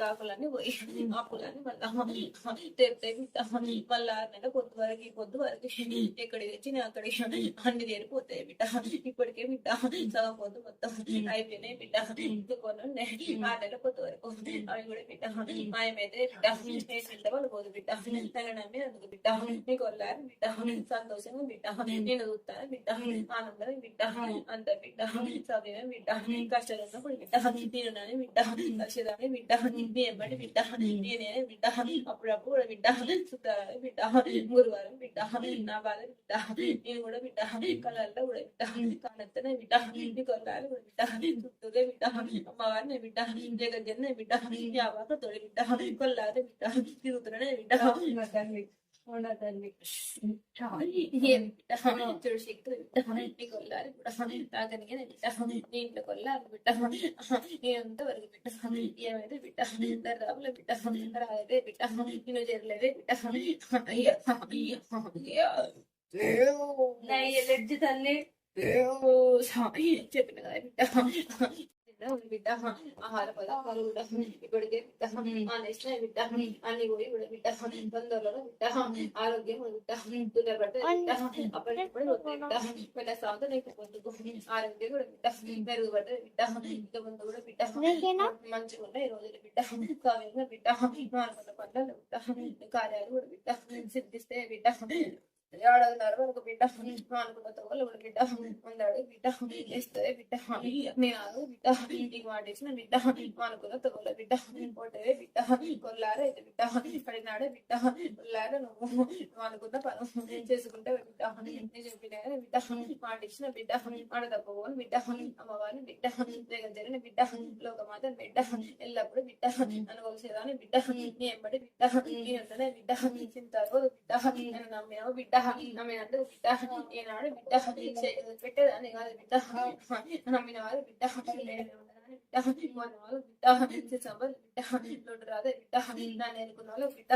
కాకులన్నీ పోయి ఆకులన్నీ మళ్ళా తెరుతాయి బిడ్డ. మళ్ళా 6 నెలల పొద్దు వరకు ఈ పొద్దు వరకు ఎక్కడికి తెచ్చిన అక్కడికి అన్ని తెరిపోతాయి బిడ్డ. ఇప్పటికే బిడ్డ సగం పొద్దు మొత్తం అయిపోయినాయి బిడ్డ. ఇంకా కొన్ని ఉన్నాయి 6 నెలల పొద్దు వరకు అవి కూడా బిడ్డ మాయమైతే బిడ్డ. నేను బిడ్డ వాళ్ళు పోదు బిడ్డ. నన్ను నమ్మినందుకు బిడ్డ నీకు వల్లారు బిడ్డ. సంతోషంగా బిడ్డ నేను చూస్తాను బిడ్డ. ఆనందం బిడ్డ. అంత బిడ్డ చదివే బిడ్డ. కష్టాలు ఉన్నప్పుడు బిడ్డ నేను నాని బిడ్డ. లక్ష్యదాని బిడ్డ. నీ ఎమ్మడి బిడ్డ. నేనే బిడ్డ. అప్పుడప్పుడు కూడా బిడ్డ. శుక్రవారం బిడ్డ. గురువారం బిడ్డ. నా బాధ బిడ్డ. నేను కూడా బిడ్డ. కళ్ళల్లో కూడా బిడ్డ. కానెత్తనే బిడ్డ. నీ కొల్లాలు కూడా బిడ్డ. చుట్టూరే బిడ్డ. అమ్మవారిని బిడ్డ. జగజ్జన్నే బిడ్డ. యావాక తోడి బిడ్డ. కొల్లారే బిడ్డ. తిరుగుతున్ననే బిడ్డ. ఉండదండి చూడు శక్తులు బిడ్డ. నీ కొల్లాలి బిడ్డ. నాకనిగా బిడ్డ. నీ ఇంట్లో కొల్లాలి బిడ్డ. నేనంత వరకు బిడ్డ. ఏమైతే బిడ్డ. దర్రాబుల బిడ్డ. రాలేదే బిడ్డ. నేను చేరలేదే బిడ్డ. లెడ్జి తల్లి చెప్పిన కదా బిడ్డ. బిడ్డ ఆహార పదార్థాలు కూడా ఇప్పటికే బిడ్డ ఆనేసినాయి బిడ్డ. అన్ని పోయి కూడా బిడ్డ తొందరలో బిడ్డ ఆరోగ్యం బిడ్డ దున్నపడితే బిడ్డ అప్పటికప్పుడు బిడ్డ బిడ్డ సాగుతూ నీకు పొద్దుకు ఆరోగ్యం కూడా బిడ్డ మెరుగుపడితే బిడ్డ. ఇంత ముందు కూడా బిడ్డ మంచిగా ఉన్నాయి రోజులు బిడ్డ. కావ్యంగా బిడ్డ మానుకున్న పనులు బిడ్డ. కార్యాలు కూడా బిడ్డ సిద్ధిస్తే బిడ్డ. ఏడాదిన్నర వరకు బిడ్డ అనుకున్న తోలు కూడా బిడ్డ. ముందాడు బిడ్డ ఇస్తే బిడ్డ. నేను ఆగు బిడ్డ. నీకు మాట ఇచ్చిన బిడ్డ. అనుకున్న తోల బిడ్డ. ఒకటే బిడ్డ. కొల్లారే అయితే బిడ్డ. పడినాడే బిడ్డ. కొల్లారే నువ్వు అనుకున్న పను చేసుకుంటే బిడ్డ. నేను చెప్పిన బిడ్డ. మాట ఇచ్చిన బిడ్డ. మాట తప్పని బిడ్డ. అమ్మవారిని బిడ్డ. జగజ్జరిని బిడ్డ. లోకమాతని బిడ్డ. ఎల్లప్పుడు బిడ్డ. అనుభవించేదాన్ని బిడ్డ. నీ ఎంబడి బిడ్డ. నీ అంటనే బిడ్డ. చింత రోజు బిడ్డ. నేను నమ్మినావు బిడ్డ. నమ్మినందుకు బిడ్డ. ఈనాడు బిడ్డ పెట్టేదాన్ని కాదు బిడ్డ. నమ్మిన వారు బిడ్డ. బిడ్డ బిడ్డ లోటు రాదే బిడ్డ. నన్ను ఎన్నుకున్న వాళ్ళు బిడ్డ.